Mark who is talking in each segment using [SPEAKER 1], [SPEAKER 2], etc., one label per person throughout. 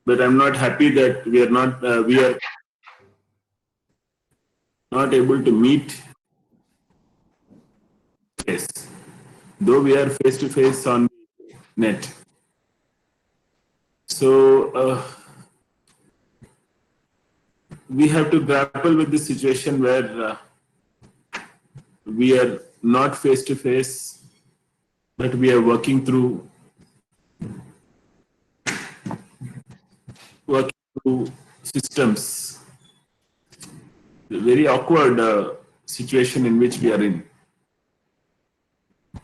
[SPEAKER 1] but I'm not happy that we are not able to meet. Yes, though we are face to face on net. So we have to grapple with the situation where we are not face to face, but we are working through systems. A very awkward situation in which we are in.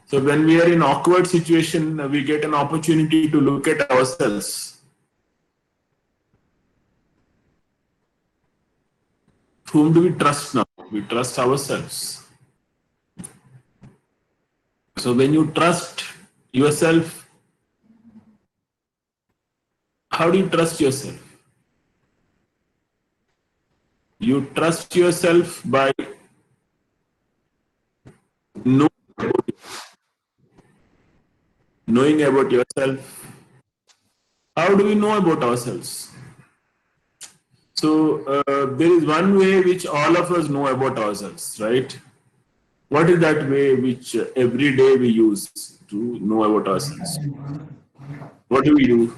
[SPEAKER 1] So when we are in awkward situation, we get an opportunity to look at ourselves. Whom do we trust now? We trust ourselves. So when you trust yourself, how do you trust yourself? You trust yourself by knowing about yourself. How do we know about ourselves? So there is one way which all of us know about ourselves, right? What is that way which every day we use to know about ourselves? What do?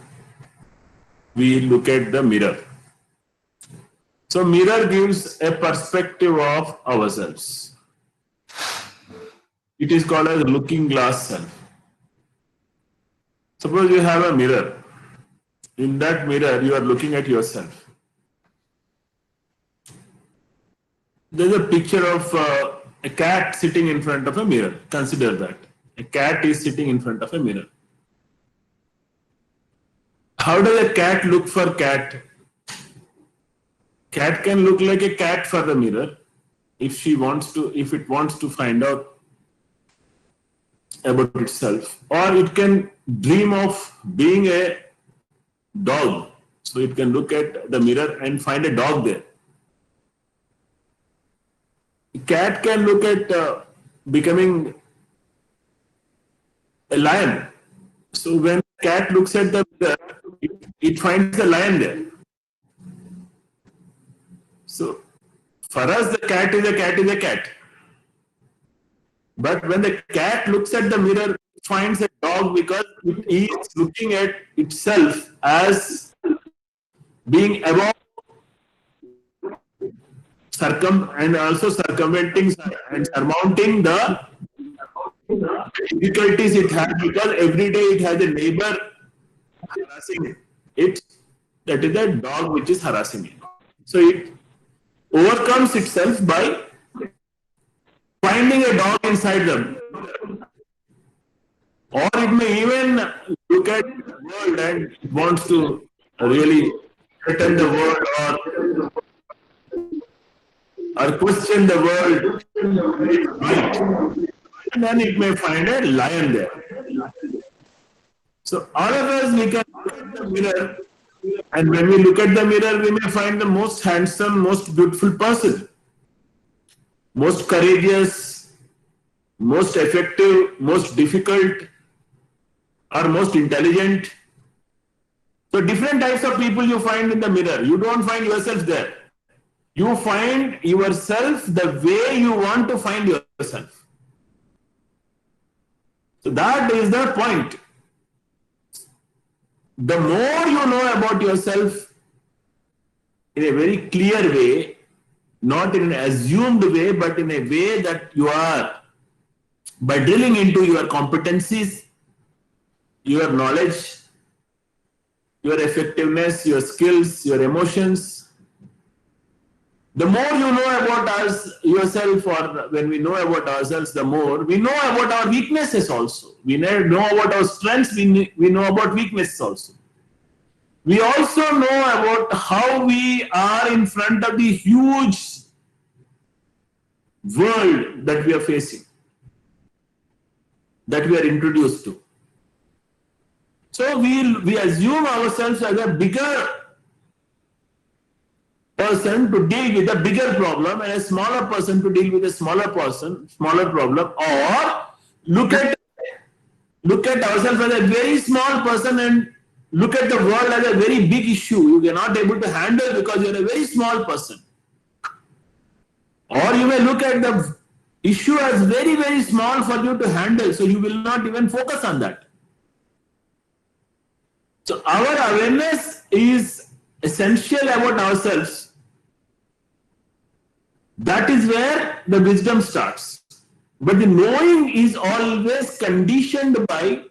[SPEAKER 1] We look at the mirror. So mirror gives a perspective of ourselves. It is called as looking glass self. Suppose you have a mirror. In that mirror, you are looking at yourself. There's a picture of a cat sitting in front of a mirror. Consider that. A cat is sitting in front of a mirror. How does a cat look for cat? Cat can look like a cat for the mirror if it wants to find out about itself, or it can dream of being a dog. So it can look at the mirror and find a dog there. A cat can look at becoming a lion. So when a cat looks at the mirror, it finds a lion there. So for us, the cat is a cat is a cat. But when the cat looks at the mirror, it finds a dog because it is looking at itself as being above and also circumventing and surmounting the difficulties it has, because every day it has a neighbor harassing it. That is the dog which is harassing it. So it overcomes itself by finding a dog inside them. Or it may even look at the world and wants to really threaten the world or question the world. And then it may find a lion there. So all of us, we can look at the mirror, and when we look at the mirror, we may find the most handsome, most beautiful person, most courageous, most effective, most difficult, or most intelligent. So different types of people you find in the mirror. You don't find yourself there. You find yourself the way you want to find yourself. So that is the point. The more you know about yourself in a very clear way, not in an assumed way, but in a way that you are, by drilling into your competencies, your knowledge, your effectiveness, your skills, your emotions, the more you know about yourself, or when we know about ourselves, the more we know about our weaknesses also. We know about our strengths, we know about weaknesses also. We also know about how we are in front of the huge world that we are facing, that we are introduced to. So we assume ourselves as a bigger person to deal with a bigger problem and a smaller person to deal with a smaller problem, or look at ourselves as a very small person and look at the world as a very big issue you cannot able to handle because you're a very small person. Or you may look at the issue as very, very small for you to handle, so you will not even focus on that. So our awareness is essential about ourselves. That is where the wisdom starts. But the knowing is always conditioned by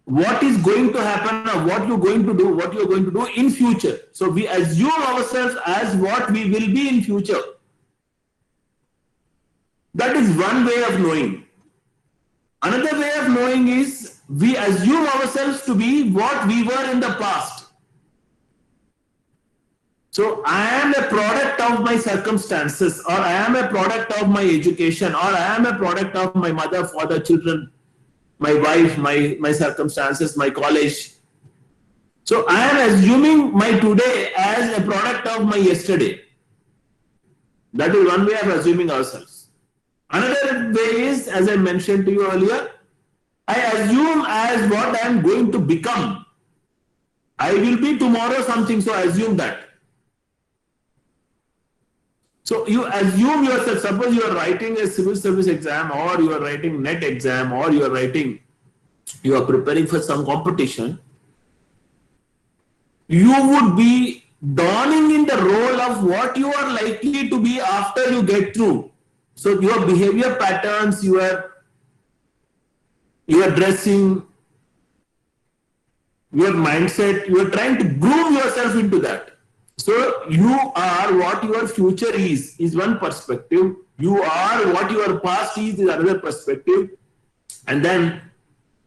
[SPEAKER 1] what is going to happen or what you're going to do in future. So we assume ourselves as what we will be in future. That is one way of knowing. Another way of knowing is we assume ourselves to be what we were in the past. So I am a product of my circumstances, or I am a product of my education, or I am a product of my mother, father, children, my wife, my circumstances, my college. So I am assuming my today as a product of my yesterday. That is one way of assuming ourselves. Another way is, as I mentioned to you earlier, I assume as what I am going to become. I will be tomorrow something, so I assume that. So you assume yourself, suppose you are writing a civil service exam, or you are writing NET exam, or you are preparing for some competition, you would be dawning in the role of what you are likely to be after you get through. So your behavior patterns, your dressing, your mindset, you are trying to groom yourself into that. So you are what your future is one perspective. You are what your past is another perspective. And then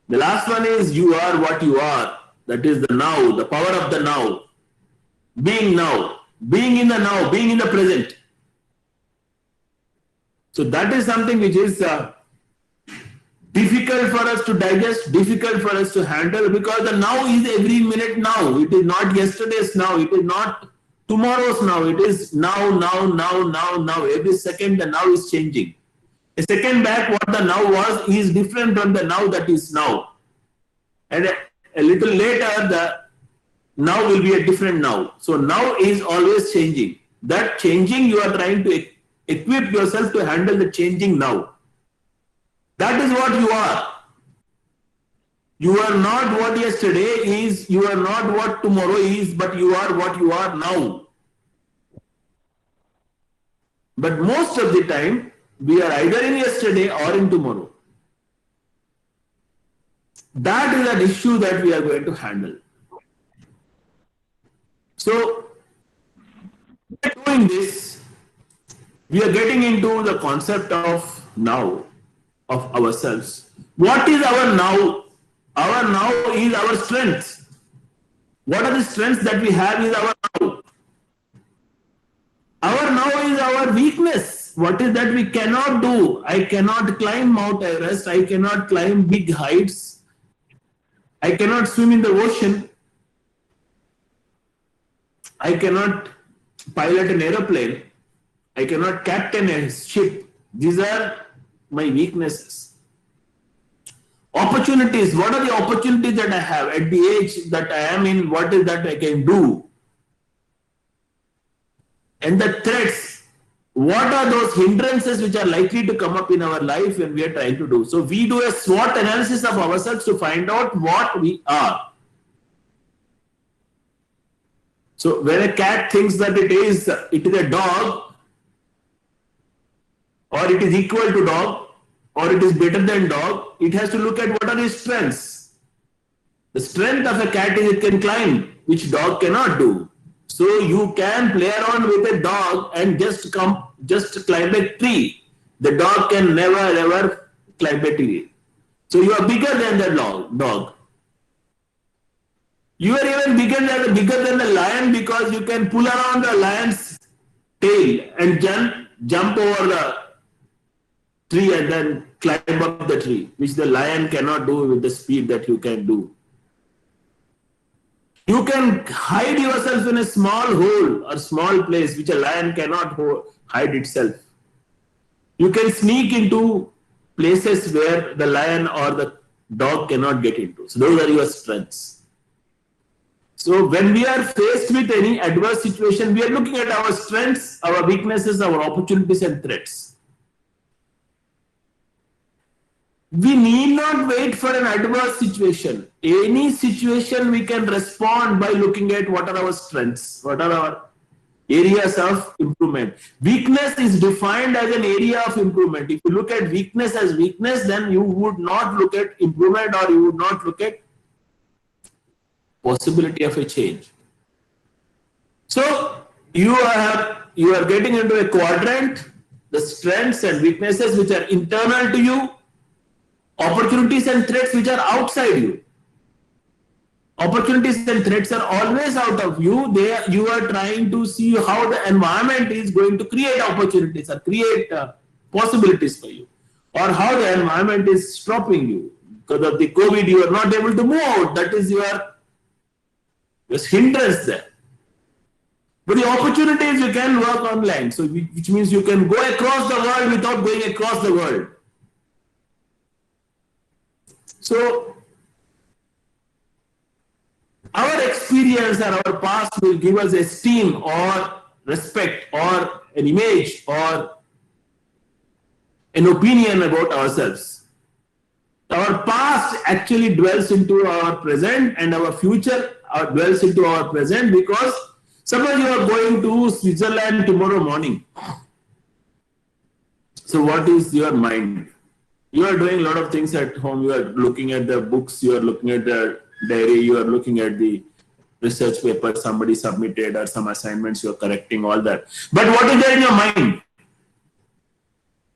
[SPEAKER 1] the last one is you are what you are. That is the now, the power of the now. Being now, being in the now, being in the present. So that is something which is difficult for us to digest, difficult for us to handle, because the now is every minute now. It is not yesterday's now. It is not tomorrow's now. It is now. Every second the now is changing. A second back what the now was is different from the now that is now. And a little later the now will be a different now. So now is always changing. That changing, you are trying to equip yourself to handle the changing now. That is what you are. You are not what yesterday is, you are not what tomorrow is, but you are what you are now. But most of the time, we are either in yesterday or in tomorrow. That is an issue that we are going to handle. So, by doing this, we are getting into the concept of now, of ourselves. What is our now? Our now is our strengths. What are the strengths that we have is our now. Our now is our weakness. What is that we cannot do? I cannot climb Mount Everest. I cannot climb big heights. I cannot swim in the ocean. I cannot pilot an aeroplane. I cannot captain a ship. These are my weaknesses. Opportunities. What are the opportunities that I have at the age that I am in? What is that I can do? And the threats. What are those hindrances which are likely to come up in our life when we are trying to do? So we do a SWOT analysis of ourselves to find out what we are. So when a cat thinks that it is a dog, or it is equal to dog, or it is better than dog, it has to look at what are its strengths. The strength of a cat is it can climb, which dog cannot do. So you can play around with a dog and just climb a tree. The dog can never ever climb a tree. So you are bigger than the dog. You are even bigger than the lion, because you can pull around the lion's tail and jump over the tree and then climb up the tree, which the lion cannot do with the speed that you can do. You can hide yourself in a small hole or small place which a lion cannot hide itself. You can sneak into places where the lion or the dog cannot get into. So those are your strengths. So when we are faced with any adverse situation, we are looking at our strengths, our weaknesses, our opportunities and threats. We need not wait for an adverse situation. Any situation we can respond by looking at what are our strengths, what are our areas of improvement. Weakness is defined as an area of improvement. If you look at weakness as weakness, then you would not look at improvement, or you would not look at possibility of a change. So you are getting into a quadrant, the strengths and weaknesses which are internal to you, opportunities and threats which are outside you. Opportunities and threats are always out of you. You are trying to see how the environment is going to create opportunities or create possibilities for you, or how the environment is stopping you. Because of the COVID, you are not able to move out. That is your hindrance there. But the opportunities, you can work online, so which means you can go across the world without going across the world. So our experience or our past will give us esteem or respect or an image or an opinion about ourselves. Our past actually dwells into our present, and our future dwells into our present, because suppose you are going to Switzerland tomorrow morning. So what is your mind? You are doing a lot of things at home. You are looking at the books, you are looking at the diary, you are looking at the research paper somebody submitted or some assignments you are correcting, all that. But what is there in your mind?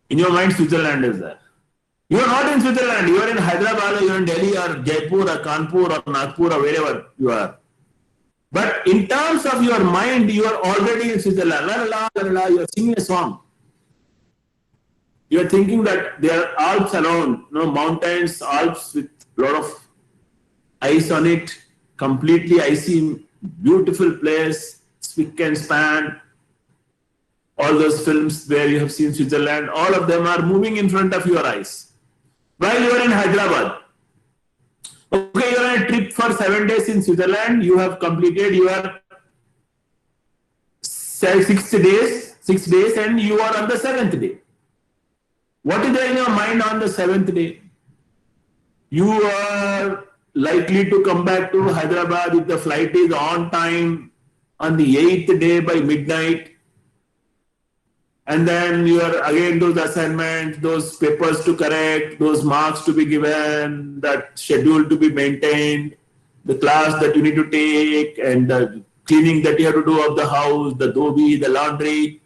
[SPEAKER 1] In your mind, Switzerland is there. You are not in Switzerland. You are in Hyderabad, or you are in Delhi, or Jaipur, or Kanpur, or Nagpur, or wherever you are. But in terms of your mind, you are already in Switzerland. La, la, la, la, you are singing a song. You are thinking that there are Alps around, mountains, Alps with a lot of ice on it, completely icy, beautiful place, spick and span. All those films where you have seen Switzerland, all of them are moving in front of your eyes. While you are in Hyderabad. Okay, you are on a trip for 7 days in Switzerland. You have completed your 6 days, and you are on the 7th day. What is there in your mind on the 7th day? You are likely to come back to Hyderabad if the flight is on time on the 8th day by midnight. And then you are again those assignments, those papers to correct, those marks to be given, that schedule to be maintained, the class that you need to take, and the cleaning that you have to do of the house, the dhobi, the laundry,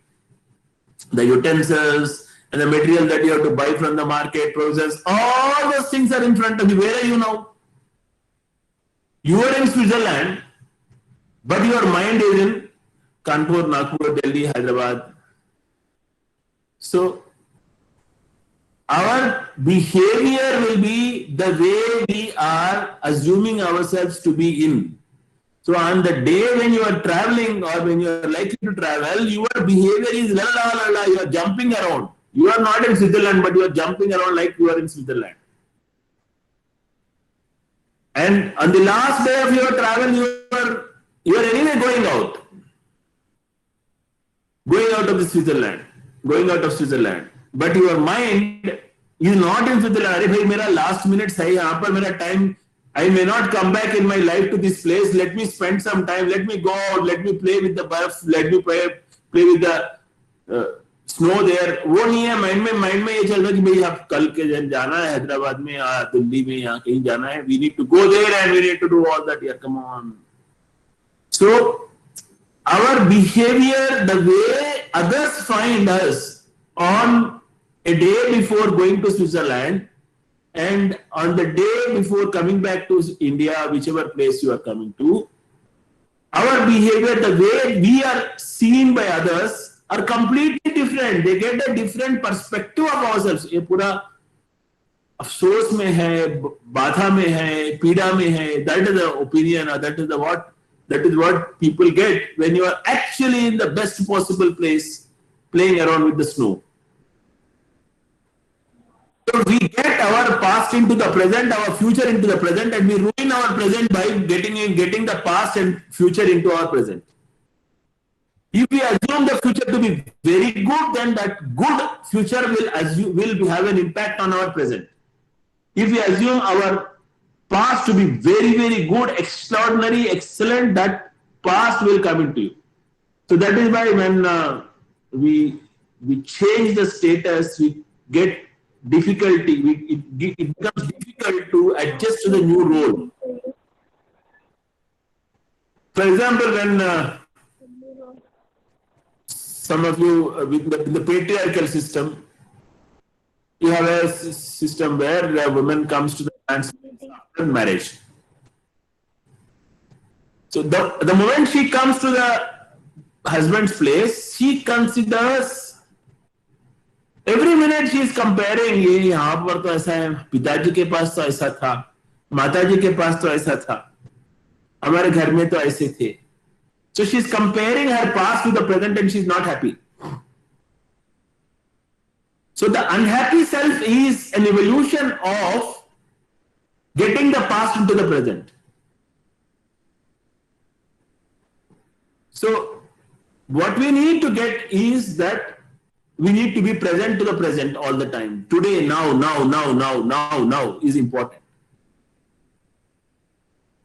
[SPEAKER 1] the utensils, and the material that you have to buy from the market, process. All those things are in front of you. Where are you now? You are in Switzerland, but your mind is in Kanpur, Nagpur, Delhi, Hyderabad. So our behavior will be the way we are assuming ourselves to be in. So on the day when you are traveling, or when you are likely to travel, your behavior is la la la la, you are jumping around. You are not in Switzerland, but you are jumping around like you are in Switzerland. And on the last day of your travel, you are anyway going out of the Switzerland. Going out of Switzerland, but your mind is not in Switzerland. अरे भाई मेरा last minute सही यहाँ पर मेरा time. I may not come back in my life to this place. Let me spend some time. Let me go out. Let me play with the burf. Let me play with the snow there. वो नहीं है mind में ये चल रहा है कि भाई आप कल के दिन जाना है हैदराबाद में या दिल्ली में यहाँ कहीं जाना है. We need to go there and we need to do all that. Yeah, come on. So our behavior, the way others find us on a day before going to Switzerland and on the day before coming back to India, whichever place you are coming to, our behavior, the way we are seen by others are completely different. They get a different perspective of ourselves. ये पूरा अफसोस में है, बाधा में है, पीड़ा में है. That is the opinion, or that is what people get when you are actually in the best possible place playing around with the snow. So we get our past into the present, our future into the present, and we ruin our present by getting the past and future into our present. If we assume the future to be very good, then that good future will have an impact on our present. If we assume our past to be very, very good, extraordinary, excellent, that past will come into you. So that is why when we change the status, we get difficulty. It becomes difficult to adjust to the new role. For example, when some of you in the patriarchal system, you have a system where a woman comes to the man's after marriage. So the moment she comes to the husband's place, she considers every minute she is comparing, ये यहाँ पर तो ऐसा है, पिताजी के पास तो ऐसा था, माताजी के पास तो ऐसा था, हमारे घर में तो ऐसे थे. So she is comparing her past with the present and she is not happy. So the unhappy self is an evolution of getting the past into the present. So what we need to get is that we need to be present to the present all the time. Today, now is important.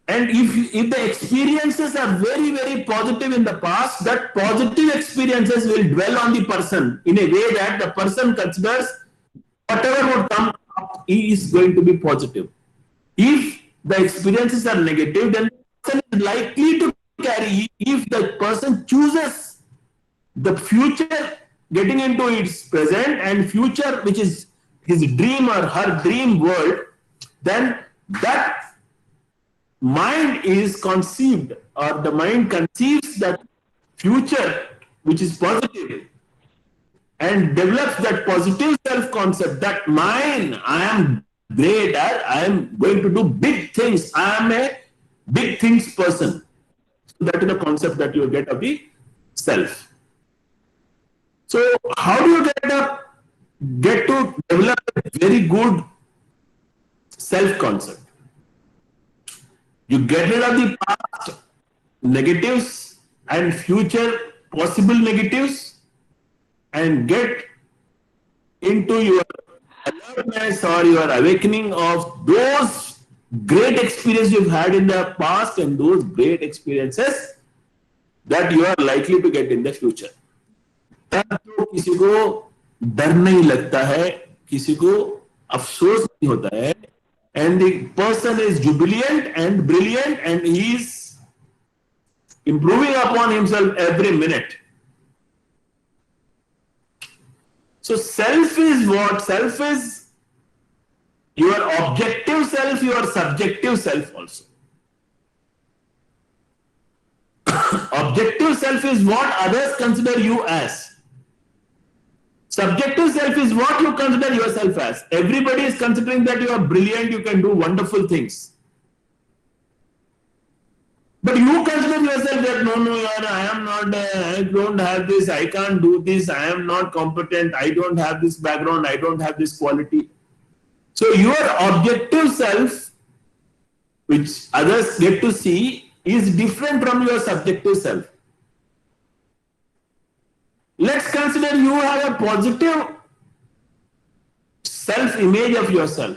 [SPEAKER 1] And if the experiences are very, very positive in the past, that positive experiences will dwell on the person in a way that the person considers whatever would come up is going to be positive. If the experiences are negative, then the person is likely to carry, if the person chooses the future getting into its present and future, which is his dream or her dream world, then that mind is conceived, or the mind conceives that future which is positive and develops that positive self-concept that mine, I am great, I am going to do big things, I am a big things person. So that is the concept that you get of the self. So how do you get to develop a very good self-concept? You get rid of the past negatives and future possible negatives and get into your alertness or your awakening of those great experiences you've had in the past and those great experiences that you are likely to get in the future. तब तो किसी को डर नहीं लगता है, किसी को अफसोस नहीं होता है, and the person is jubilant and brilliant and he is improving upon himself every minute. So self is what? Self is your objective self, your subjective self also. Objective self is what others consider you as. Subjective self is what you consider yourself as. Everybody is considering that you are brilliant, you can do wonderful things. But you consider yourself that no, I am not, I don't have this, I can't do this, I am not competent, I don't have this background, I don't have this quality. So your objective self, which others get to see, is different from your subjective self. Let's consider you have a positive self-image of yourself.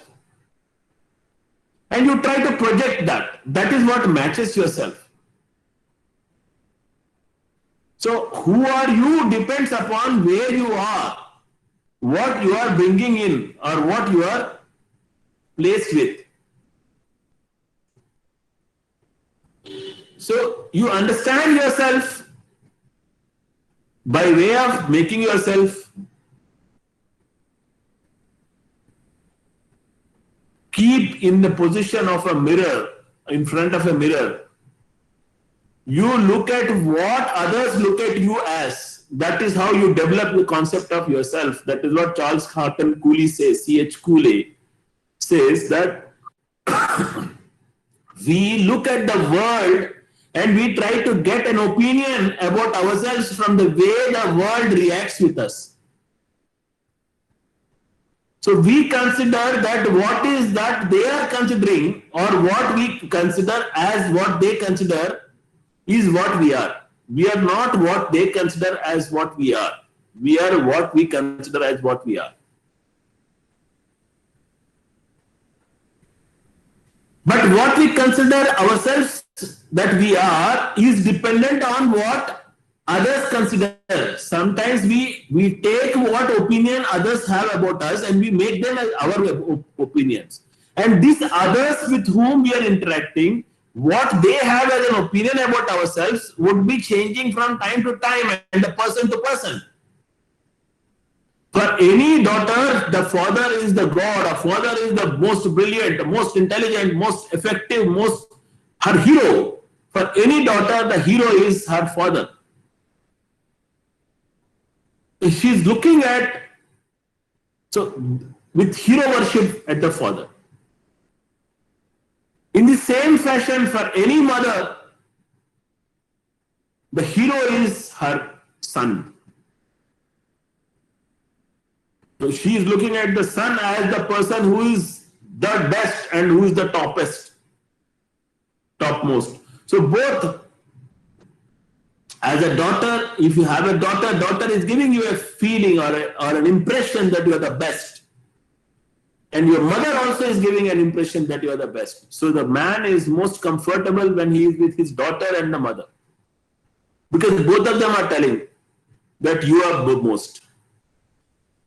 [SPEAKER 1] And you try to project that. That is what matches yourself. So who are you depends upon where you are, what you are bringing in, or what you are placed with. So you understand yourself by way of making yourself keep in the position of a mirror, in front of a mirror. You look at what others look at you as. That is how you develop the concept of yourself. That is what Charles Horton Cooley says, C.H. Cooley says, that we look at the world and we try to get an opinion about ourselves from the way the world reacts with us. So we consider that what is that they are considering, or what we consider as what they consider is what we are. We are not what they consider as what we are. We are what we consider as what we are. But what we consider ourselves that we are is dependent on what others consider. Sometimes we take what opinion others have about us and we make them as our opinions. And these others with whom we are interacting, what they have as an opinion about ourselves would be changing from time to time and person to person. For any daughter, the father is the God. A father is the most brilliant, most intelligent, most effective, her hero. For any daughter, the hero is her father. She's looking at, with hero worship at the father. In the same fashion, for any mother, the hero is her son. So she is looking at the son as the person who is the best and who is the topmost. So both, as a daughter, if you have a daughter is giving you a feeling or an impression that you are the best. And your mother also is giving an impression that you are the best. So the man is most comfortable when he is with his daughter and the mother. Because both of them are telling that you are the most.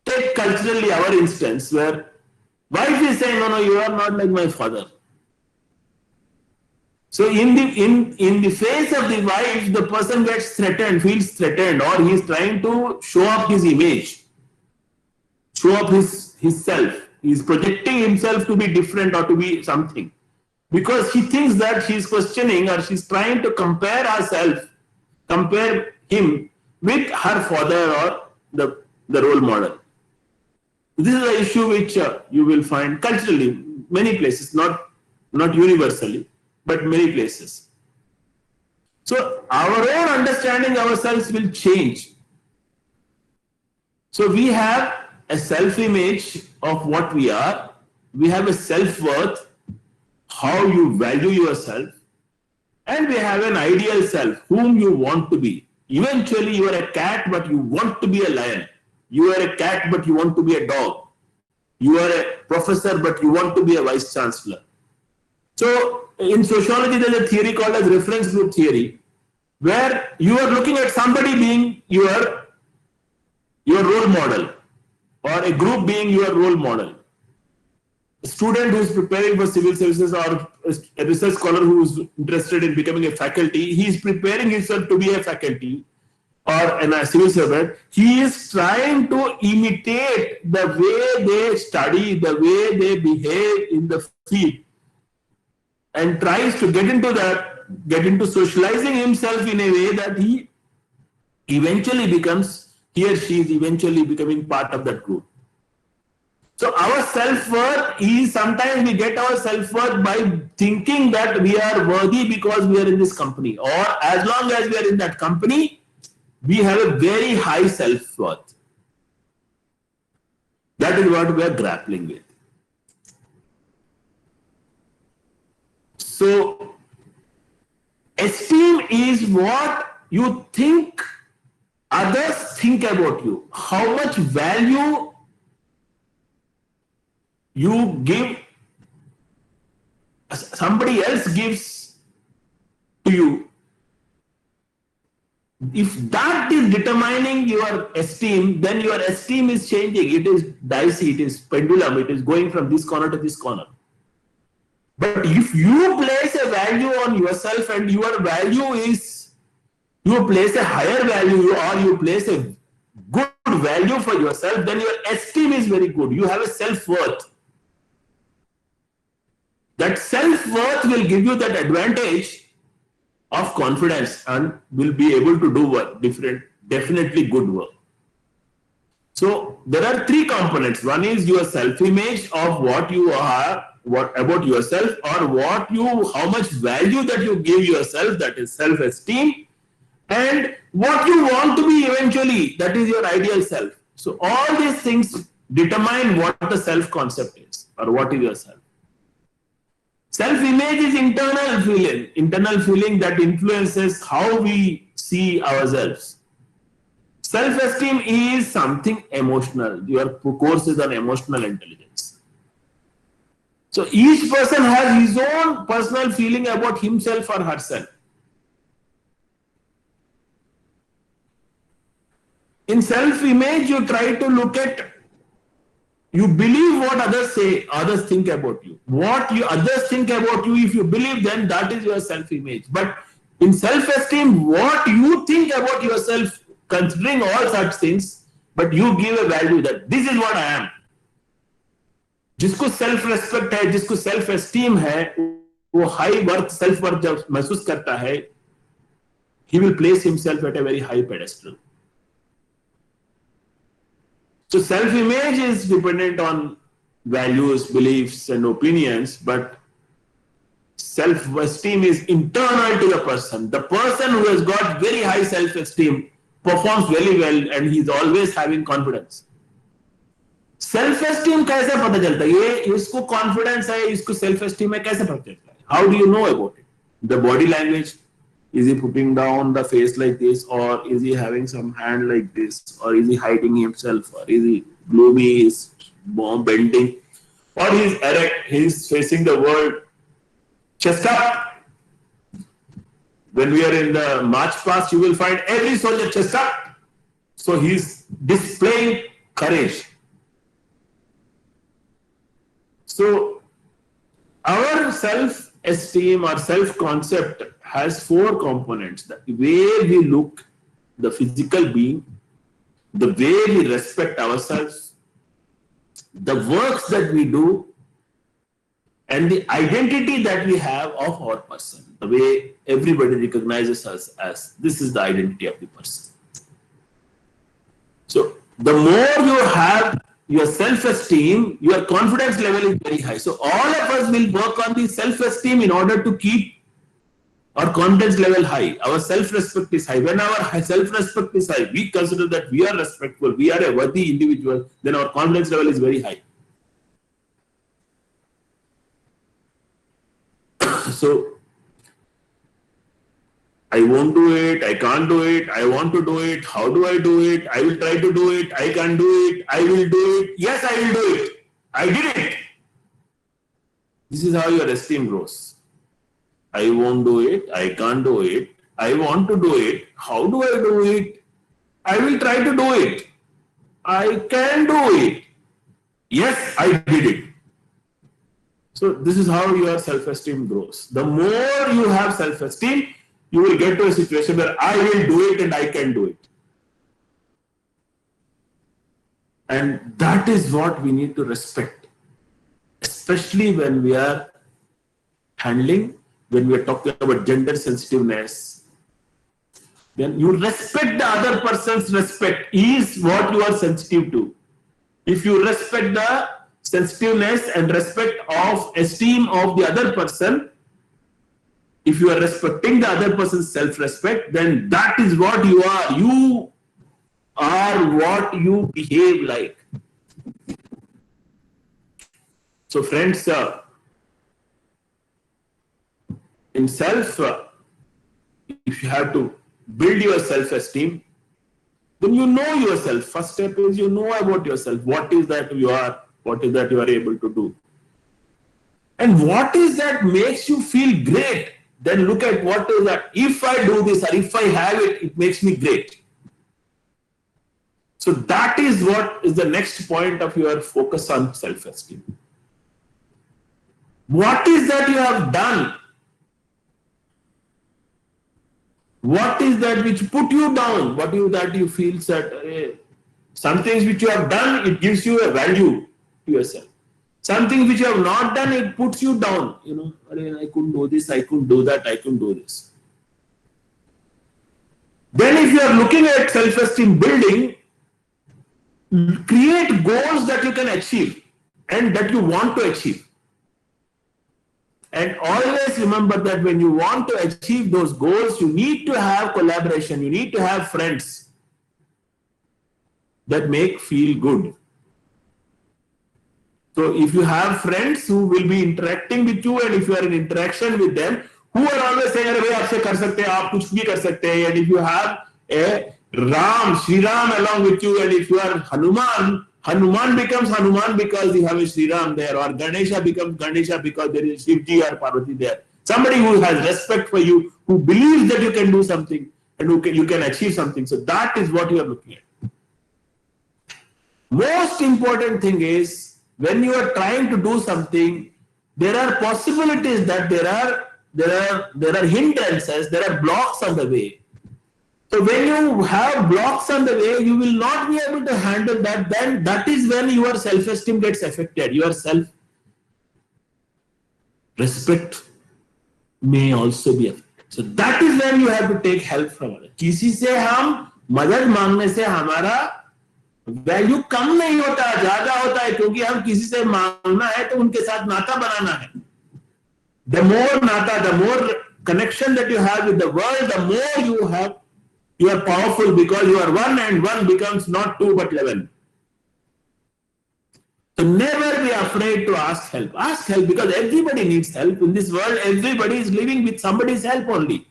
[SPEAKER 1] Take culturally our instance where wife is saying, no, you are not like my father. So in the face of the wife, the person gets threatened, feels threatened, or he is trying to show up his image, show up his self. He is projecting himself to be different or to be something. Because he thinks that she is questioning or she is trying to compare him with her father or the role model. This is an issue which you will find culturally, many places, not universally, but many places. So our own understanding ourselves will change. So we have a self-image of what we are. We have a self-worth, how you value yourself. And we have an ideal self, whom you want to be. Eventually you are a cat, but you want to be a lion. You are a cat, but you want to be a dog. You are a professor, but you want to be a vice chancellor. So in sociology, there is a theory called as reference group theory, where you are looking at somebody being your role model, or a group being your role model. A student who is preparing for civil services, or a research scholar who is interested in becoming a faculty, he is preparing himself to be a faculty or a civil servant. He is trying to imitate the way they study, the way they behave in the field, and tries to get into socializing himself in a way that he or she is eventually becoming part of that group. So our self-worth is, sometimes we get our self-worth by thinking that we are worthy because we are in this company, or as long as we are in that company, we have a very high self-worth. That is what we are grappling with. So esteem is what you think others think about you, how much value you give, somebody else gives to you. If that is determining your esteem, then your esteem is changing. It is dicey, it is pendulum, it is going from this corner to this corner. But if you place a value on yourself and your value is, you place a higher value or you place a good value for yourself, then your esteem is very good. You have a self-worth. That self-worth will give you that advantage of confidence and will be able to do work, definitely good work. So there are three components. One is your self-image of what you are, what about yourself, or how much value that you give yourself, that is self-esteem, and what you want to be eventually, that is your ideal self. So all these things determine what the self-concept is or what is yourself. Self-image is internal feeling that influences how we see ourselves. Self-esteem is something emotional. Your course is on emotional intelligence. So each person has his own personal feeling about himself or herself. In self-image, you try to look at, you believe what others say, others think about you. What others think about you, if you believe, then that is your self-image. But in self-esteem, what you think about yourself, considering all such things, but you give a value that this is what I am. जिसको self respect है, जिसको self esteem है, वो high worth self worth जब महसूस करता है, he will place himself at a very high pedestal. So self-image is dependent on values, beliefs, and opinions, but self-esteem is internal to the person. The person who has got very high self-esteem performs very well and he's always having confidence. Self-esteem कैसे पता चलता है? ये इसको confidence है, इसको self-esteem है, कैसे पता चलता है? How do you know about it? The body language. Is he putting down the face like this, or is he having some hand like this, or is he hiding himself, or is he gloomy, is bending, or he is erect, he is facing the world chest up. When we are in the march past, you will find every soldier chest up. So he is displaying courage. So our self-esteem or self-concept has 4 components: the way we look, the physical being, the way we respect ourselves, the works that we do, and the identity that we have of our person. The way everybody recognizes us as this is the identity of the person. So the more you have your self-esteem, your confidence level is very high. So all of us will work on the self-esteem in order to keep our confidence level high. Our self-respect is high. When our self-respect is high, we consider that we are respectful, we are a worthy individual, then our confidence level is very high. So, I won't do it, I can't do it, I want to do it, how do I do it, I will try to do it, I can do it, I will do it, yes, I will do it, I did it. This is how your esteem grows. I won't do it, I can't do it, I want to do it, how do I do it? I will try to do it. I can do it. Yes, I did it. So this is how your self-esteem grows. The more you have self-esteem, you will get to a situation where I will do it and I can do it. And that is what we need to respect, especially when we are handling, when we are talking about gender sensitiveness. Then you respect the other person's respect is what you are sensitive to. If you respect the sensitiveness and respect of esteem of the other person, if you are respecting the other person's self-respect, then that is what you are. You are what you behave like. So friends, in self, if you have to build your self-esteem, then you know yourself. First step is you know about yourself. What is that you are? What is that you are able to do? And what is that makes you feel great? Then look at what is that. If I do this or if I have it, it makes me great. So that is what is the next point of your focus on self-esteem. What is that you have done? What is that which put you down? What is that you feel that some things which you have done, it gives you a value to yourself. Some things which you have not done, it puts you down. You know, I couldn't do this, I couldn't do that, I couldn't do this. Then if you are looking at self-esteem building, create goals that you can achieve and that you want to achieve. And always remember that when you want to achieve those goals, you need to have collaboration, you need to have friends that make feel good. So if you have friends who will be interacting with you, and if you are in interaction with them, who are always saying, "अरे भाई आपसे कर सकते हैं, आप कुछ भी कर सकते हैं," and if you have a Ram, Sri Ram along with you, and if you are Hanuman, Hanuman becomes Hanuman because you have a Sri Ram there, or Ganesha becomes Ganesha because there is Shivji or Parvati there. Somebody who has respect for you, who believes that you can do something and you can achieve something. So that is what you are looking at. Most important thing is, when you are trying to do something, there are possibilities that there are hindrances, there are blocks on the way. So when you have blocks on the way, you will not be able to handle that. Then that is when your self-esteem gets affected. Your self-respect may also be affected. So that is when you have to take help from others. किसी से हम मदद मांगने से हमारा value कम नहीं होता, ज्यादा होता है, क्योंकि हम किसी से मांगना है तो उनके साथ नाता बनाना है. The more nata, the more connection that you have with the world, the more you are powerful, because you are one, and one becomes not 2 but 11. So never be afraid to ask help. Ask help, because everybody needs help in this world. Everybody is living with somebody's help only.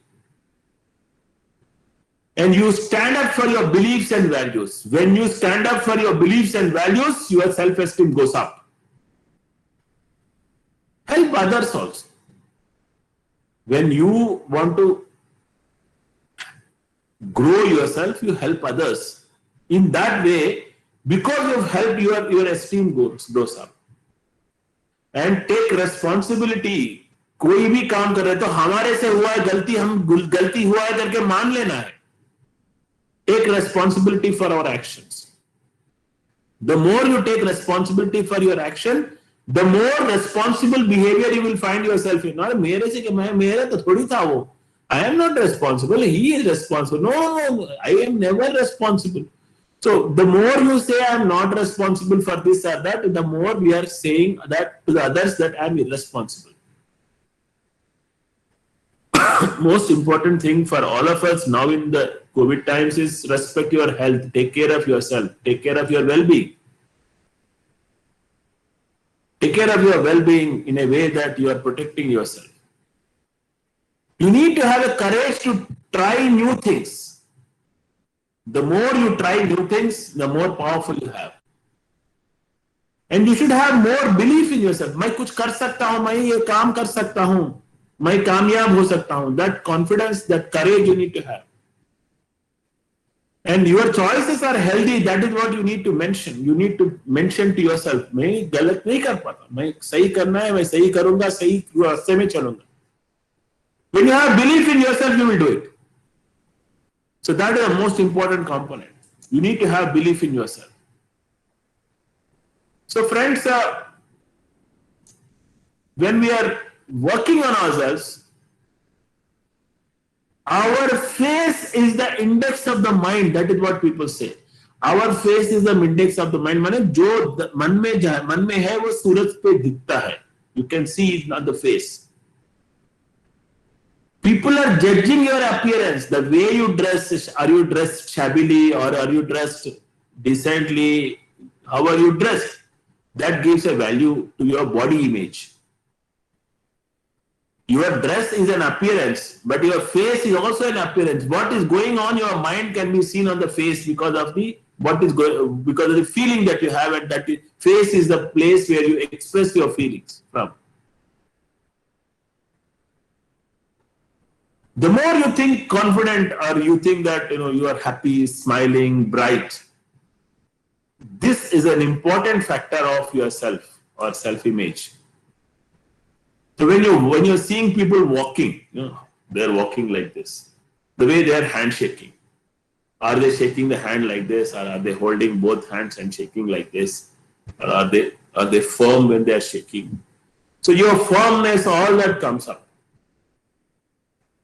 [SPEAKER 1] And you stand up for your beliefs and values. When you stand up for your beliefs and values, your self-esteem goes up. Help others also. When you want to grow yourself, you help others. In that way, because you've helped, your esteem goes up. And take responsibility. कोई भी काम कर रहे तो हमारे से हुआ है गलती, हम गलती हुआ है करके मान लेना है. Take responsibility for our actions. The more you take responsibility for your action, the more responsible behavior you will find yourself in. और मेरे से मेरा तो थोड़ी था वो. I am not responsible. He is responsible. No, I am never responsible. So the more you say I am not responsible for this or that, the more we are saying that to the others that I am irresponsible. Most important thing for all of us now in the COVID times is respect your health. Take care of yourself. Take care of your well-being. Take care of your well-being in a way that you are protecting yourself. You need to have a courage to try new things. The more you try new things, the more powerful you have. And you should have more belief in yourself. मैं कुछ कर सकता हूँ, मैं ये काम कर सकता हूँ, मैं कामयाब हो सकता हूँ. That confidence, that courage you need to have. And your choices are healthy. That is what you need to mention. You need to mention to yourself, मैं गलत नहीं कर पाता, मैं सही करना है, मैं सही करूँगा, सही रास्ते में चलूँगा. When you have belief in yourself, you will do it. So that is the most important component. You need to have belief in yourself. So friends, when we are working on ourselves, our face is the index of the mind. That is what people say. Our face is the index of the mind. माने जो मन में है वो सूरज पे दिखता है. You can see it on the face. People are judging your appearance, the way you dress. Are you dressed shabbily or are you dressed decently? How are you dressed? That gives a value to your body image. Your dress is an appearance, but your face is also an appearance. What is going on, your mind can be seen on the face because of the feeling that you have, and that the face is the place where you express your feelings from. The more you think confident, or you think that you are happy, smiling, bright, this is an important factor of yourself or self-image. So when you're seeing people walking, they're walking like this. The way they are handshaking. Are they shaking the hand like this, or are they holding both hands and shaking like this? Or are they firm when they are shaking? So your firmness, all that comes up.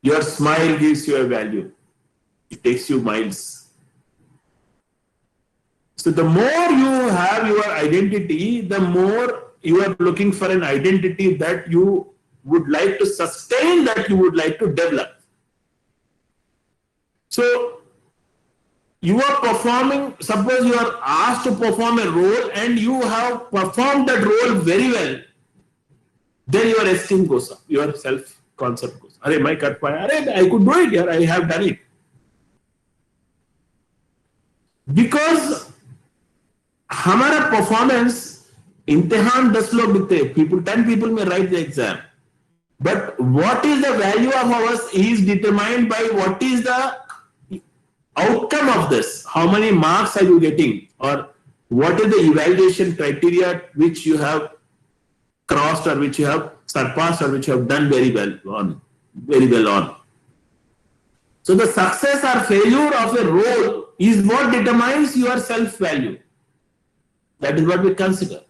[SPEAKER 1] Your smile gives you a value. It takes you miles. So the more you have your identity, the more you are looking for an identity that you would like to sustain, that you would like to develop. So You are performing, suppose you are asked to perform a role and you have performed that role very well, then your esteem goes up, your self-concept goes up. Arey, मैं कर पाया, अरे I could do it, यार, I have done it. Because हमारा performance, इम्तिहान 10 लोग लिखते हैं, people 10 people may write the exam, but what is the value of ours is determined by what is the outcome of this. How many marks are you getting, or what is the evaluation criteria which you have crossed, or which you have surpassed, or which you have done very well on. So the success or failure of a role is what determines your self-value. That is what we consider.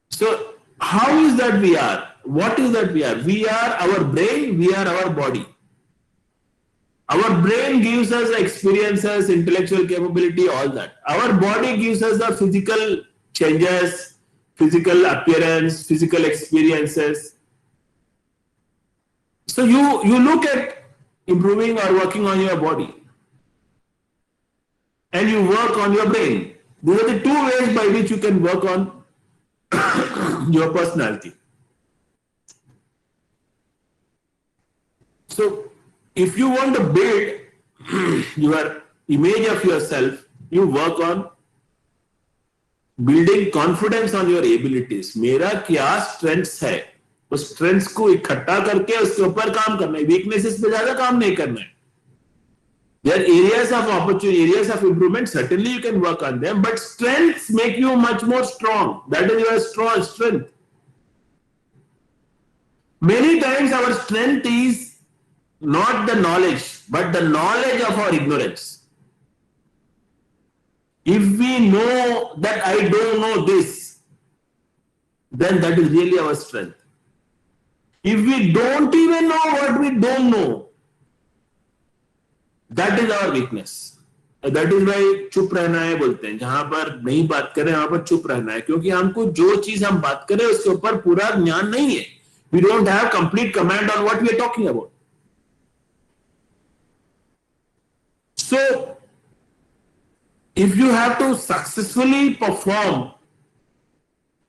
[SPEAKER 1] So how is that we are? What is that we are? We are our brain, we are our body. Our brain gives us experiences, intellectual capability, all that. Our body gives us the physical changes, physical appearance, physical experiences. So you look at improving or working on your body, and you work on your brain. These are the two ways by which you can work on your personality. So if you want to build your image of yourself, you work on building confidence on your abilities. मेरा क्या strengths है, उस strengths को इकट्ठा करके उसके ऊपर काम करना है. Weaknesses पे ज्यादा काम नहीं करना है. There are areas of opportunity, areas of improvement. Certainly you can work on them, but strengths make you much more strong. That is your strong strength. Many times our strength is not the knowledge, but the knowledge of our ignorance. If we know that I don't know this, then that is really our strength. If we don't even know what we don't know, that is our weakness. That is why चुप रहना है बोलते हैं. जहां पर नहीं बात करें वहां पर चुप रहना है, क्योंकि हमको जो चीज हम बात करें उसके ऊपर पूरा ज्ञान नहीं है. We don't have complete command on what we are talking about. So if you have to successfully perform,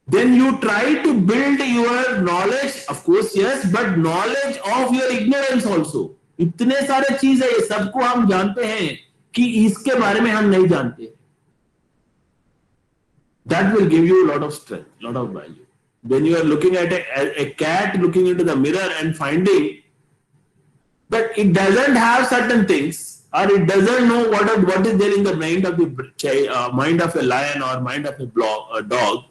[SPEAKER 1] then you try to build your knowledge, of course, yes, but knowledge of your ignorance also. इतने सारे चीज है, ये सबको हम जानते हैं कि इसके बारे में हम नहीं जानते. That will give you a lot of strength, lot of value. When you are looking at a cat looking into the mirror and finding that it doesn't have certain things, or it doesn't know what is there in the mind of the mind of a lion or mind of a dog,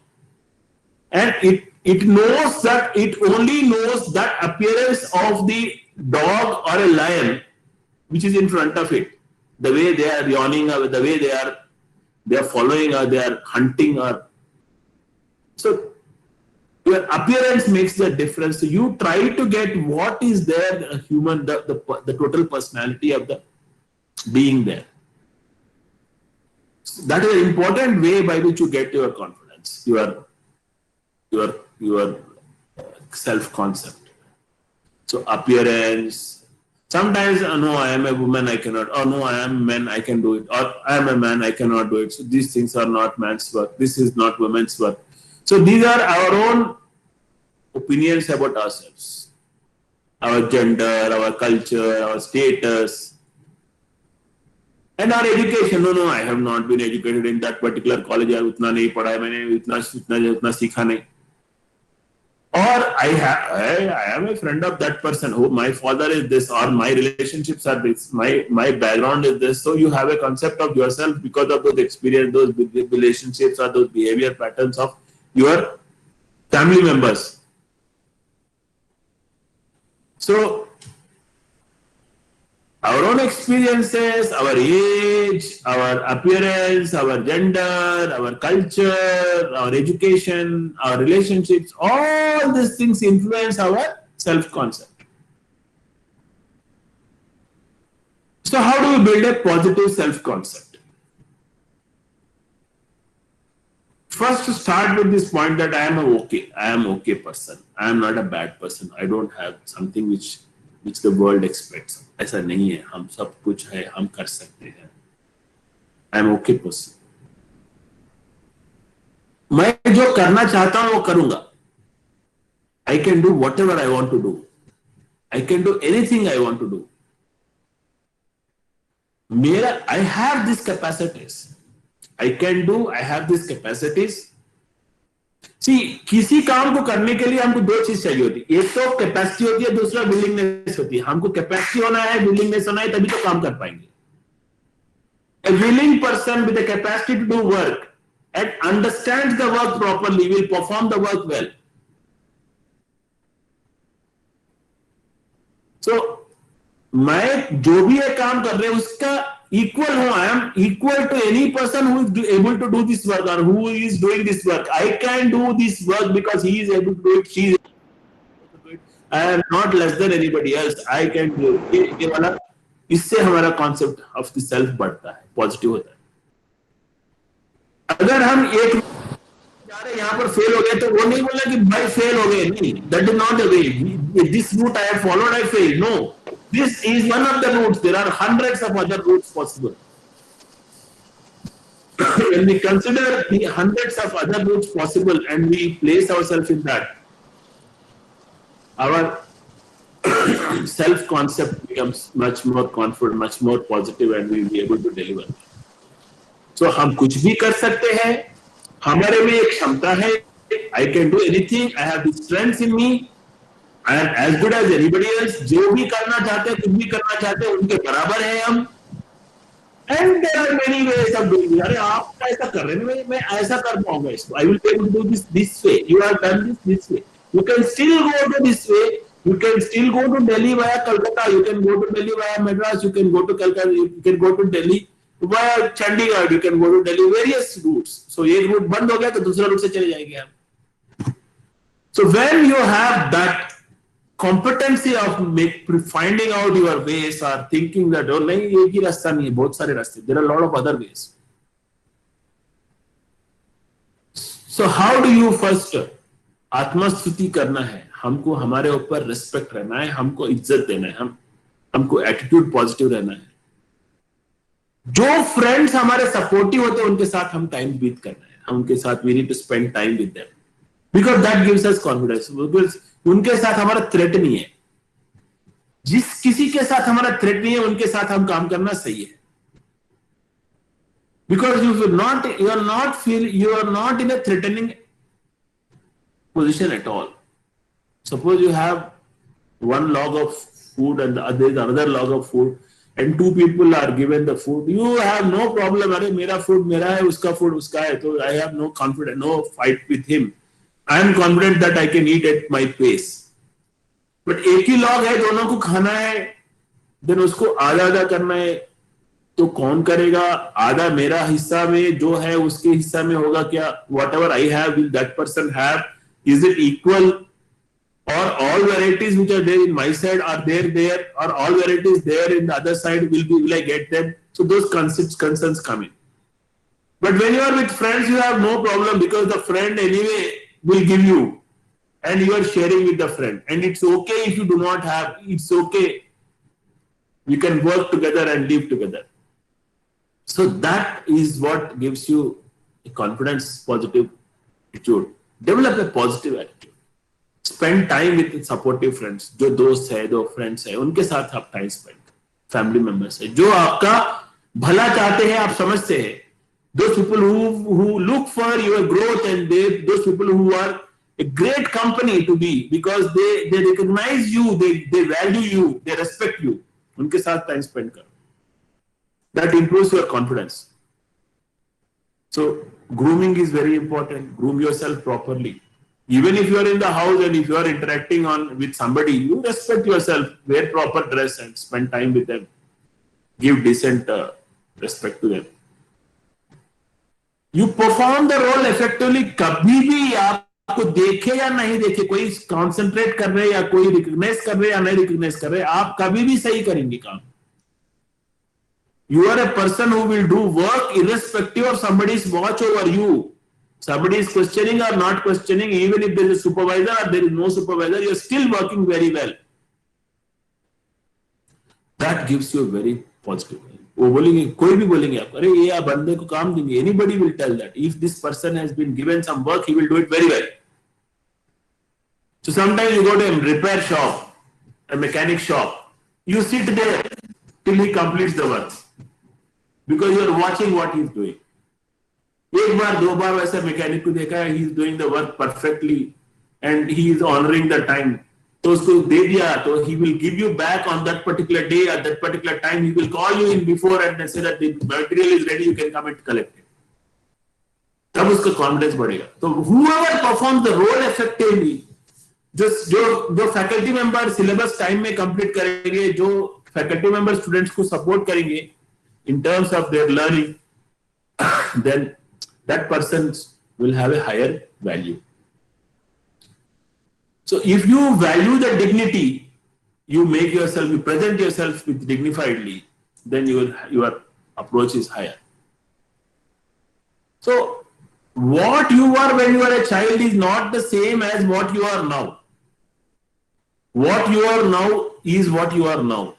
[SPEAKER 1] and it knows that it only knows that appearance of the dog or a lion which is in front of it, the way they are yawning, or the way they are following, or they are hunting, or so your appearance makes the difference. So you try to get what is there, the human, the total personality of the being there. So that is an important way by which you get your confidence, your self-concept. So appearance. Sometimes, oh, no, I am a woman, I cannot. Oh no, I am a man, I can do it. Or I am a man, I cannot do it. So these things are not man's work. This is not women's work. So these are our own opinions about ourselves, our gender, our culture, our status, and our education. No, I have not been educated in that particular college. यार उतना नहीं पढ़ा है मैंने, उतना सीखा नहीं. Or I am a friend of that person. Oh, my father is this, or my relationships are this, my background is this. So you have a concept of yourself because of those experience, those relationships, or those behavior patterns of your family members. So our own experiences, our age, our appearance, our gender, our culture, our education, our relationships, all these things influence our self-concept. So how do we build a positive self-concept? First, start with this point that I am okay person. I am not a bad person. I don't have something which which the world expects. ऐसा नहीं है, हम सब कुछ है, हम कर सकते हैं. I'm okay person. मैं जो करना चाहता हूं वो करूंगा. I can do whatever I want to do. I can do anything I want to do. I have these capacities. I can do, I have these capacities. See, किसी काम को करने के लिए हमको दो चीज चाहिए होती है. एक तो कैपेसिटी होती है, दूसरा विलिंगनेस होती है. हमको कैपेसिटी होना है, विलिंगनेस होना है, तभी तो काम कर पाएंगे. A willing person with a capacity to do work and understands the work properly will perform the work well. So, मैं जो भी ये काम कर रहे हैं उसका equal हूं. I am equal to any person who is able to do this work or who is doing this work. I can do this work because he is able to do it. She is able to do it. I am not less than anybody else. I can do it. ये वाला, इससे हमारा concept of the self बढ़ता है, positive होता है. अगर हम एक जा रहे यहाँ पर फेल हो गए तो वो नहीं बोला कि भाई फेल हो गए. नहीं, that is not a way. This route I have followed, I fail. No, this is one of the routes. There are hundreds of other routes possible. When we consider the hundreds of other routes possible and we place ourselves in that, our self concept becomes much more confident, much more positive, and we will be able to deliver. So हम कुछ भी कर सकते हैं. हमारे में एक क्षमता है. I can do anything. I have the strength in me. I am as good as anybody else. जो भी करना चाहते हैं, कुछ भी करना चाहते हैं, उनके बराबर है हम. And there are many ways of doing it. अरे आप ऐसा कर रहे हैं, मैं ऐसा कर पाऊंगा इसको. I will be able to do this way. You have done this way. You can still go to this way. You can still go to Delhi via Kolkata. You can go to Delhi via Madras. You can go to Calcutta. You can go to Delhi via Chandigarh. You can go to Delhi. Various routes. So एक route बंद हो गया तो दूसरा route से चले जाएंगे हम. So when you have that competency of finding out your ways or thinking that oh नहीं एक ही रास्ता नहीं है, बहुत सारे रास्ते. There are a lot of other ways. So how do you first आत्मस्तुति करना है, हमको हमारे ऊपर रिस्पेक्ट रहना है, हमको इज्जत देना है, हमको एटीट्यूड पॉजिटिव रहना है. जो फ्रेंड्स हमारे सपोर्टिव होते हैं उनके साथ हम टाइम बीत करना है. हम उनके साथ we need to spend time with them because that gives us confidence. Because उनके साथ हमारा थ्रेट नहीं है. जिस किसी के साथ हमारा थ्रेट नहीं है उनके साथ हम काम करना सही है. Because you are not in a threatening position at all. Suppose you have one log of food and there is another log of food and two people are given the food. You have no problem. अरे मेरा food मेरा है, उसका food उसका है. तो I have no confidence, no fight with him. I am confident that I can eat at my pace. But एक ही log है, दोनों को खाना है, then उसको आधा आधा करना है. तो कौन करेगा? आधा मेरा हिस्सा में जो है उसके हिस्सा में होगा क्या? Whatever I have, will that person have? Is it equal? Or all varieties which are there in my side are there, or all varieties there in the other side will I get them? So those concerns come in. But when you are with friends, you have no problem because the friend anyway will give you, and you are sharing with the friend. And it's okay if you do not have. It's okay. You can work together and live together. So that is what gives you a confidence, positive attitude. Develop a positive attitude. Spend time with supportive friends. जो दोस्त है, जो friends है, उनके साथ आप time spend. Family members है, जो आपका भला चाहते हैं, आप समझते हैं. Those people who look for your growth, and those people who are a great company to be because they recognize you, they value you, they respect you. उनके साथ time spend करो. That improves your confidence. So grooming is very important. Groom yourself properly. Even if you are in the house and if you are interacting with somebody, you respect yourself, wear proper dress and spend time with them. Give decent respect to them. You perform the role effectively. कभी भी आपको देखे या नहीं देखे, कोई concentrate कर रहे या कोई recognize कर रहे या नहीं recognize कर रहे, आप कभी भी सही करेंगे काम. You are a person who will do work irrespective of somebody's watch over you. Somebody is questioning or not questioning, even if there is a supervisor or there is no supervisor, you are still working very well. That gives you a very positive. वो बोलेंगे, कोई भी बोलेंगे आप, अरे ये बंदे को काम देंगे. Anybody will tell that if this person has been given some work, he will do it very well. So sometimes you go to a repair shop, a mechanic shop, you sit there till he completes the work because you are watching what he is doing. एक बार दो बार वैसे mechanic को देखा है, he is doing the work perfectly and he is honoring the time. तो उसको दे दिया, तो he will give you back on that particular day at that particular time. He will call you in before and say that the material is ready, you can come and collect it. तब उसका confidence बढ़ेगा. तो whoever performs the role effectively, जो faculty member syllabus time में complete करेंगे, जो faculty member students को support करेंगे in terms of their learning, then that person will have a higher value. So if you value the dignity, you make yourself, you present yourself with dignifiedly, then your approach is higher. So what you are when you are a child is not the same as what you are now. What you are now is what you are now.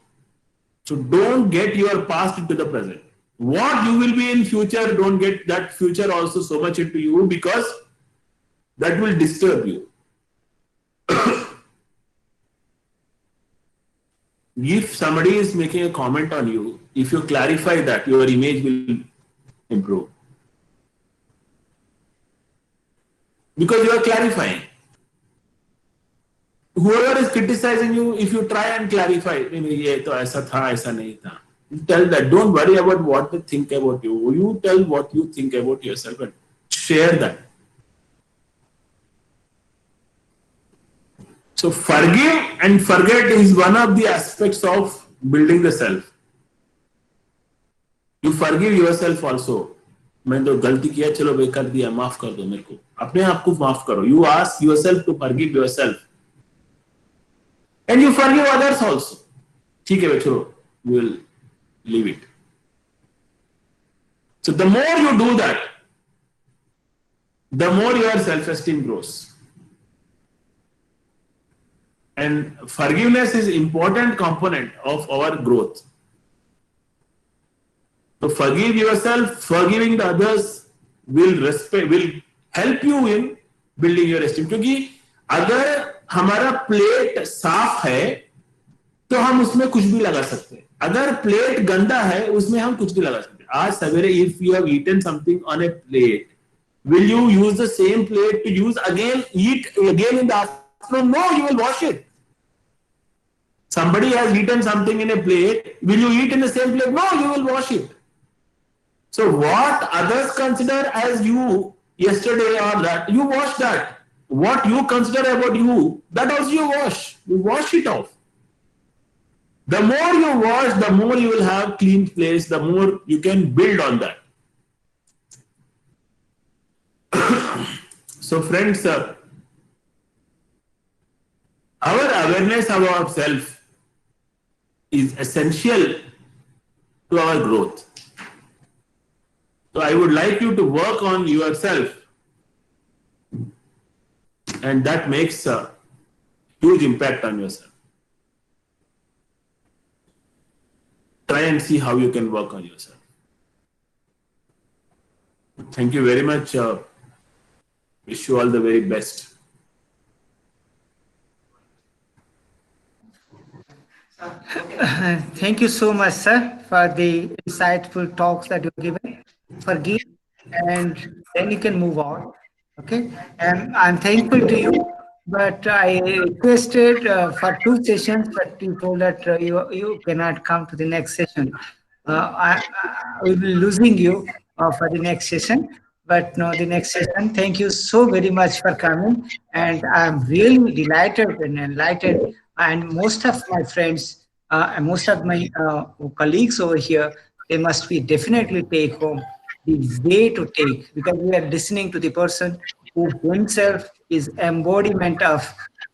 [SPEAKER 1] So don't get your past into the present. What you will be in future, don't get that future also so much into you, because that will disturb you. If somebody is making a comment on you, if you clarify that, your image will improve. Because you are clarifying. Whoever is criticizing you, if you try and clarify, ये तो ऐसा था, ऐसा नहीं था. Tell that. Don't worry about what they think about you. You tell what you think about yourself and share that. So forgive and forget is one of the aspects of building the self. You forgive yourself also. मैं तो गलती किया, चलो भाई कर दिया, माफ कर दो मेरे को. अपने आप को माफ करो. You ask yourself to forgive yourself. And you forgive others also. ठीक है भाई, चलो, we will leave it. So the more you do that, the more your self-esteem grows. And forgiveness is important component of our growth. So forgive yourself, forgiving the others will help you in building your esteem. क्योंकि अगर हमारा plate साफ है तो हम उसमें कुछ भी लगा सकते हैं. अगर प्लेट गंदा है उसमें हम कुछ भी लगा सकते हैं. आज सवेरे if you have eaten something on a plate, will you use the same plate to eat again in the afternoon? No, you will wash it. Somebody has eaten something in a plate, will you eat in the same plate? No, you will wash it. So what others consider as you yesterday or that, you wash that. What you consider about you, that also you wash. You wash it off. The more you wash, the more you will have clean place, the more you can build on that. So friends, our awareness of ourselves is essential to our growth. So I would like you to work on yourself, and that makes a huge impact on yourself. Try and see how you can work on yourself. Thank you very much. Wish you all the very best.
[SPEAKER 2] Thank you so much, sir, for the insightful talks that you've given. Forgive, and then you can move on. Okay, and I'm thankful to you. But I requested for 2 sessions, but you told that you cannot come to the next session. I will be losing you for the next session. But no, the next session. Thank you so very much for coming, and I'm really delighted and enlightened. And most of my friends, and most of my colleagues over here, they must be definitely take home the way to take, because we are listening to the person who himself is embodiment of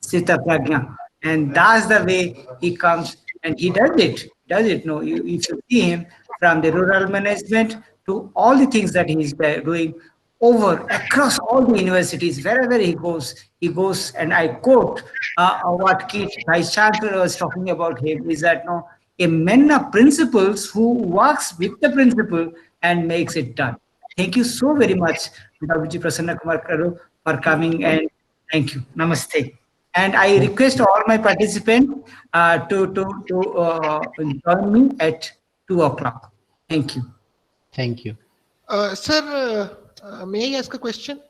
[SPEAKER 2] Sthita Prajna, and that's the way he comes and he does it. No, if you see him from the rural management to all the things that he's doing over across all the universities, wherever he goes, and I quote what Keith Vice Chancellor was talking about him, is that no, a man of principles who works with the principle and makes it done. Thank you so very much, Dr. Prasanna Kumar Karu, for coming, and thank you. Namaste. And I request all my participants to join me at 2 o'clock. Thank you.
[SPEAKER 3] Thank you.
[SPEAKER 4] Sir, may I ask a question?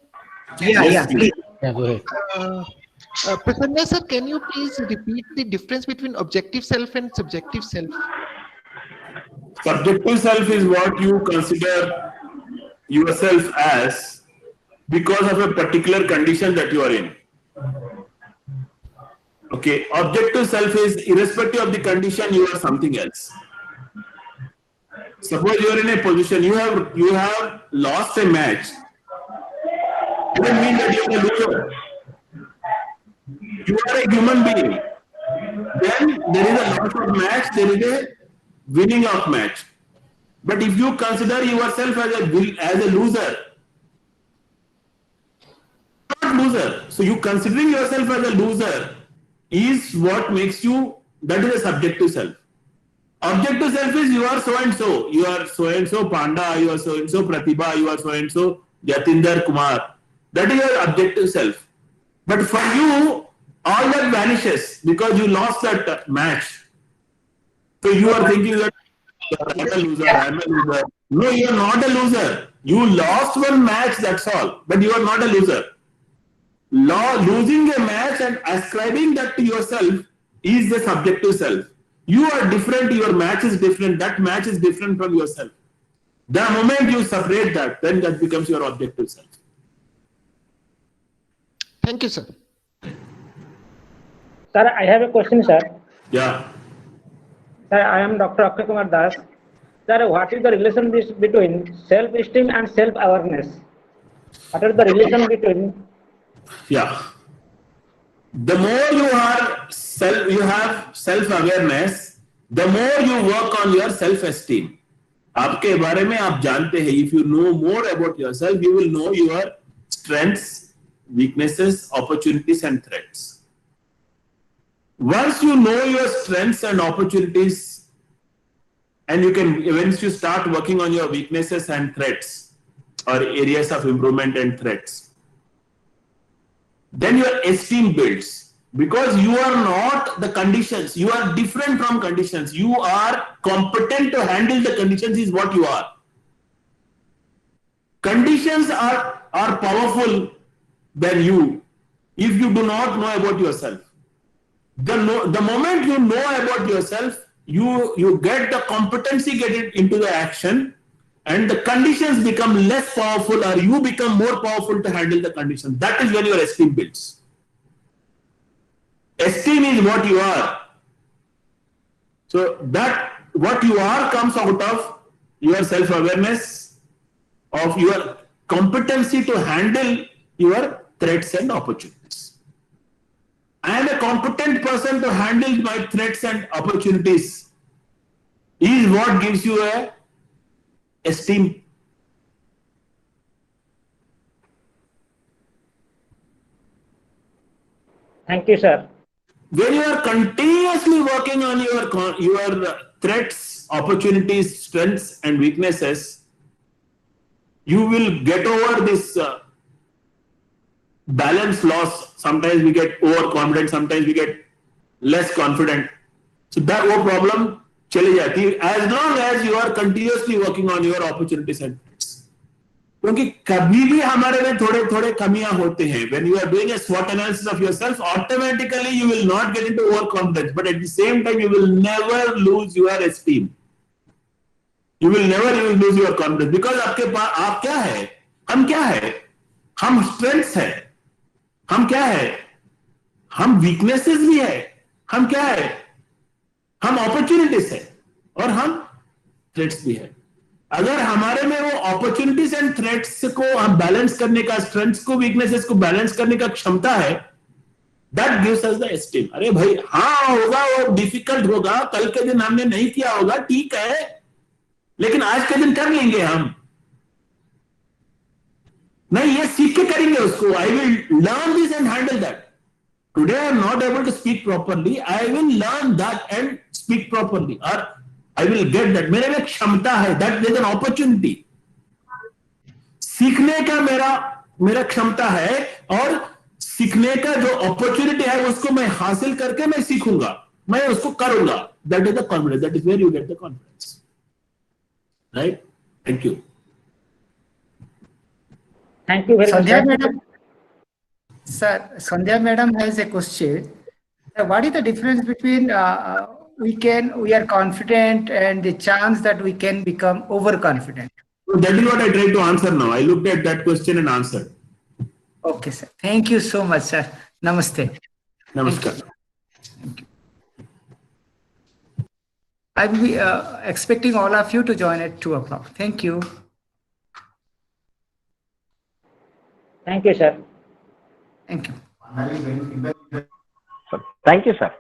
[SPEAKER 2] Yeah, please.
[SPEAKER 3] Yeah, go ahead.
[SPEAKER 4] Prasanna sir, can you please repeat the difference between objective self and subjective self?
[SPEAKER 1] Subjective self is what you consider yourself as because of a particular condition that you are in. Okay, objective self is irrespective of the condition, you are something else. Suppose you are in a position, you have lost a match. It doesn't mean that you are a loser. You are a human being. Then there is a loss of match, there is a winning of match. But if you consider yourself as a loser, not loser. So you considering yourself as a loser is what makes you, that is a subjective self. Objective self is you are so and so. You are so and so Panda, you are so and so Pratibha, you are so and so Jatinder Kumar. That is your objective self. But for you, all that vanishes because you lost that match. So you are thinking that I am a loser. No, you are not a loser. You lost one match, that's all. But you are not a loser. Losing a match and ascribing that to yourself is the subjective self. You are different, your match is different, that match is different from yourself. The moment you separate that, then that becomes your objective self.
[SPEAKER 4] Thank you, sir.
[SPEAKER 5] Sir, I have a question, sir.
[SPEAKER 1] Yeah.
[SPEAKER 5] Sir, I am Dr. Akshay Kumar Das. Sir, what is the relation between self-esteem and self-awareness? What is the relation between?
[SPEAKER 1] Yeah. The more you have self-awareness, the more you work on your self-esteem. आपके बारे में आप जानते हैं. If you know more about yourself, you will know your strengths, weaknesses, opportunities, and threats. Once you know your strengths and opportunities, and once you start working on your weaknesses and threats, or areas of improvement and threats, then your esteem builds. Because you are not the conditions, you are different from conditions. You are competent to handle the conditions is what you are. Conditions are powerful than you if you do not know about yourself. The moment you know about yourself, you get the competency, get it into the action, and the conditions become less powerful, or you become more powerful to handle the conditions. That is when your esteem builds. Esteem is what you are. So that what you are comes out of your self-awareness, of your competency to handle your threats and opportunities. I am a competent person to handle my threats and opportunities is what gives you a esteem.
[SPEAKER 5] Thank you, sir.
[SPEAKER 1] When you are continuously working on your threats, opportunities, strengths, and weaknesses, you will get over this balance loss. Sometimes we get overconfident, sometimes we get less confident. So that no problem chali jati as long as you are continuously working on your opportunities and threats. क्योंकि कभी भी हमारे में थोड़े कमियां होते हैं. When you are doing a SWOT analysis of yourself, automatically you will not get into overconfidence, but at the same time you will never lose your esteem. You will never lose your confidence because आपके पास आप क्या है, हम क्या है, हम strengths है, हम क्या है, हम weaknesses भी है, हम क्या है, हम opportunities है और हम threats भी है. अगर हमारे में वो अपॉर्चुनिटीज एंड थ्रेट्स को हम बैलेंस करने का, स्ट्रेंथ्स को वीकनेसेस को बैलेंस करने का क्षमता है, that gives us the esteem. अरे भाई हाँ होगा, वो डिफिकल्ट होगा, कल के दिन हमने नहीं किया होगा, ठीक है, लेकिन आज के दिन कर लेंगे हम. नहीं, ये सीख के करेंगे उसको. I will learn this and handle that. today I am not able to speak properly, I will learn that and speak properly, or I will get that. मेरे में क्षमता है, that is an opportunity. सीखने का मेरा क्षमता है, और सीखने का जो अपॉर्चुनिटी है उसको मैं हासिल करके मैं सीखूंगा, मैं उसको करूंगा. That is the confidence. That is where you get the confidence. Right? Thank you.
[SPEAKER 5] Thank you very much.
[SPEAKER 2] Sandhya madam, sir, Sandhya madam has a question. What is the difference between we are confident and the chance that we can become overconfident?
[SPEAKER 1] So that is what I tried to answer now. I looked at that question and answered.
[SPEAKER 2] Okay, sir. Thank you so much, sir. Namaste.
[SPEAKER 1] Namaskar.
[SPEAKER 2] I will be expecting all of you to join at 2 o'clock. Thank you.
[SPEAKER 5] Thank you, sir.
[SPEAKER 2] Thank you.
[SPEAKER 3] Thank you, sir.